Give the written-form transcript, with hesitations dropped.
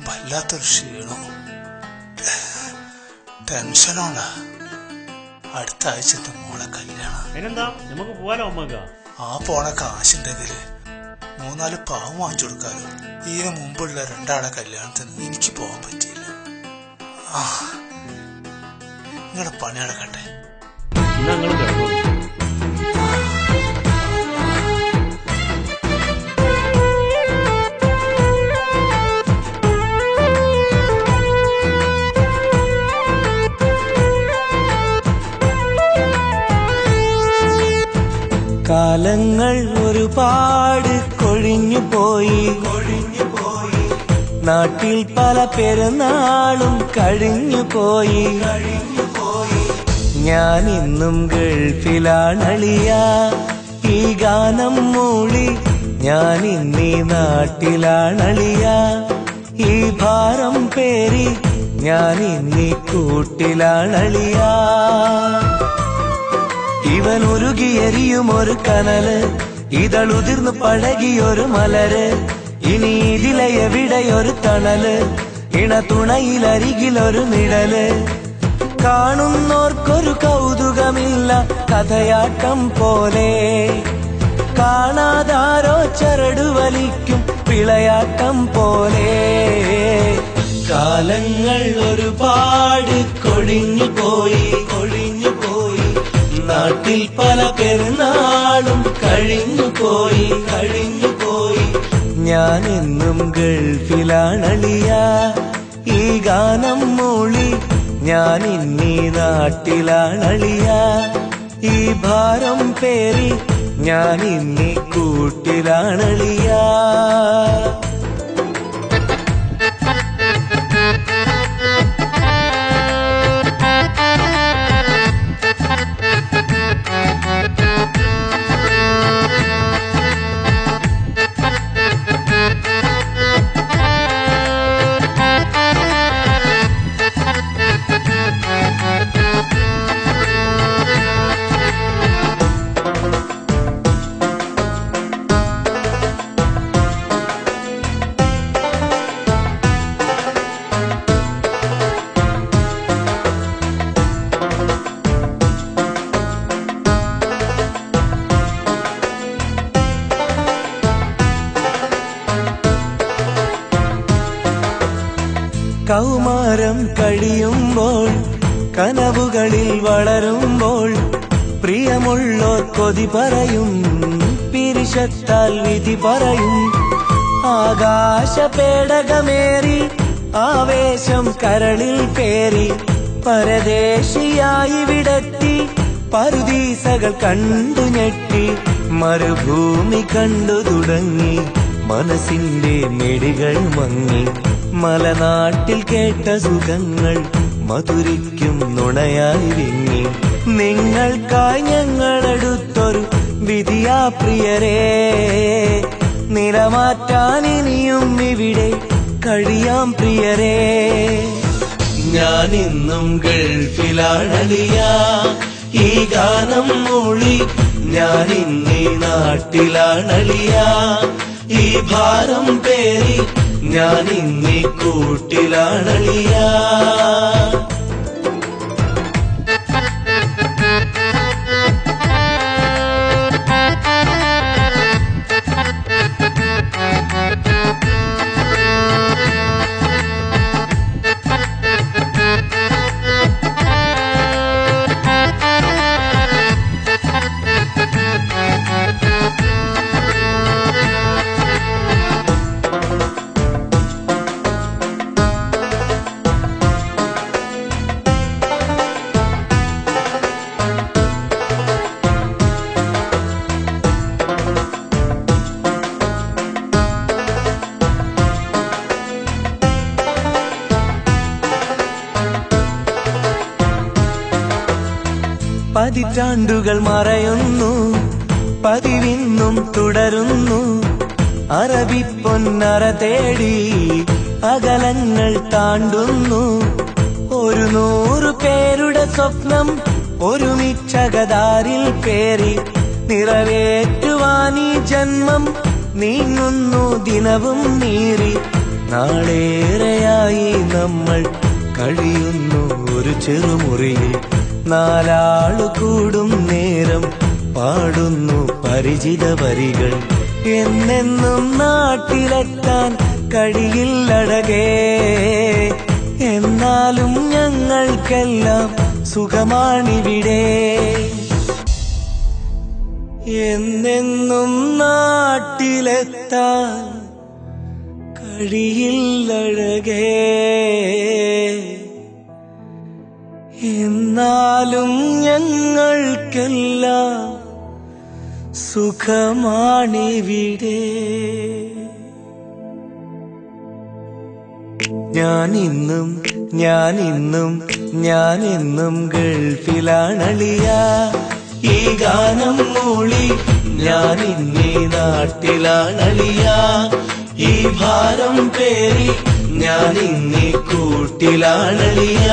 വല്ലാത്തൊരു ക്ഷീണം, ടെൻഷനാണ്. അടുത്ത ആഴ്ച മോളെ കല്യാണം. നമുക്ക് പോവാലോ അമ്മക്ക? ആ പോണ കാശുണ്ടെങ്കിൽ 3-4 പാവം വാങ്ങിച്ചു കൊടുക്കാലോ. ഇതിനു മുമ്പുള്ള 2 ആളെ കല്യാണത്തിന് എനിക്ക് പോകാൻ പറ്റിയില്ല. നിങ്ങളുടെ പണി നടക്കട്ടെ. കാലങ്ങൾ ഒരുപാട് കൊഴിഞ്ഞു പോയി, നാട്ടിൽ പല പെരുന്നാളും കഴിഞ്ഞു പോയി. ഞാൻ ഇന്നും ഗൾഫിലാണളിയ, ഈ ഗാനം മൂളി ഞാൻ ഇന്നീ നാട്ടിലാണളിയ. ഈ ഭാരം പേരി ഞാൻ ഇന്നീ കൂട്ടിലാണളിയ. ഇവൻ ഉരുകിയെരിയും ഒരു കനല്, ഇതളുതിർന്നു പഴകിയൊരു മലര്. ഇനി ഇതിലെ എവിടെയൊരു തണല്, ഇണതുണയിലരികിലൊരു നിഴല്. കാണുന്നോർക്കൊരു കൗതുകമില്ല, കഥയാട്ടം പോലെ. കാണാതാരോ ചരടു വലിക്കും വിളയാട്ടം പോലെ. കാലങ്ങൾ ഒരുപാട് കൊഴിഞ്ഞു പോയി, നാട്ടിൽ പല പെരുന്നാളും കഴിഞ്ഞു പോയി. ഞാൻ എന്നും ഗൾഫിലാണളിയ, ഈ ഗാനം മൂളി ഞാൻ ഇന്നീ നാട്ടിലാണളിയ. ഈ ഭാരം പേരി ഞാൻ ഇന്നീ കൂട്ടിലാണളിയ. കൗമാരം കഴിയുമ്പോൾ, കനവുകളിൽ വളരുമ്പോൾ, പ്രിയമുള്ളോർ കൊതി പറയും, പിരിശത്താൽ വിധി പറയും. ആകാശ പേടകമേറി ആവേശം കരളിൽ പേറി, പരദേശിയായി വിടത്തി പറുദീസകൾ കണ്ടു ഞെട്ടി. മരുഭൂമി കണ്ടു തുടങ്ങി, മനസ്സിന്റെ മെടികൾ മങ്ങി. മലനാട്ടിൽ കേട്ട സുഖങ്ങൾ മധുരിക്കും നുണയായി വിങ്ങി. നിങ്ങൾക്കായി ഞങ്ങളെടുത്തൊരു വിധിയാ പ്രിയരേ, നിലമാറ്റാൻ ഇനിയും ഇവിടെ കഴിയാം പ്രിയരേ. ഞാൻ ഇന്നും ഗൾഫിലാണളിയ, ഈ ഗാനം മൂളി ഞാൻ ഇന്നീ നാട്ടിലാണളിയ. ഈ ഭാരം പേരി ഞാൻ ഇന്നീ കൂട്ടിലാണളിയ. പതിറ്റാണ്ടുകൾ മറയുന്നു, പതിവിന്നും തുടരുന്നു. അറബി പൊന്നറ തേടി അകലങ്ങൾ താണ്ടുന്നു. 100 പേരുടെ സ്വപ്നം ഒരുമിച്ചകതാരിൽ പേറി നിറവേറ്റുവാൻ ഈ ജന്മം നീങ്ങുന്നു ദിനവും നീറി. നാളേറെയായി നമ്മൾ കഴിയുന്നു ഒരു ചെറുമുറിയിൽ. 4 കൂടും നേരം പാടുന്നു പരിചിത വരികൾ. എന്നെന്നും നാട്ടിലെത്താൻ കഴിയില്ലഴകേ, എന്നാലും ഞങ്ങൾക്കെല്ലാം സുഖമാണിവിടെ. എന്നെന്നും നാട്ടിലെത്താൻ കഴിയില്ലഴകേ, എന്നാലും ഞങ്ങൾക്കെല്ലാം സുഖമാണിവിടെ. ഞാനെന്നും ഗൾഫിലാണളിയ. ഈ ഗാനം മൂളി ഞാനിന്നീ നാട്ടിലാണളിയ. ഈ ഭാരം പേറി ഞാനിന്നീ കൂട്ടിലാണളിയ.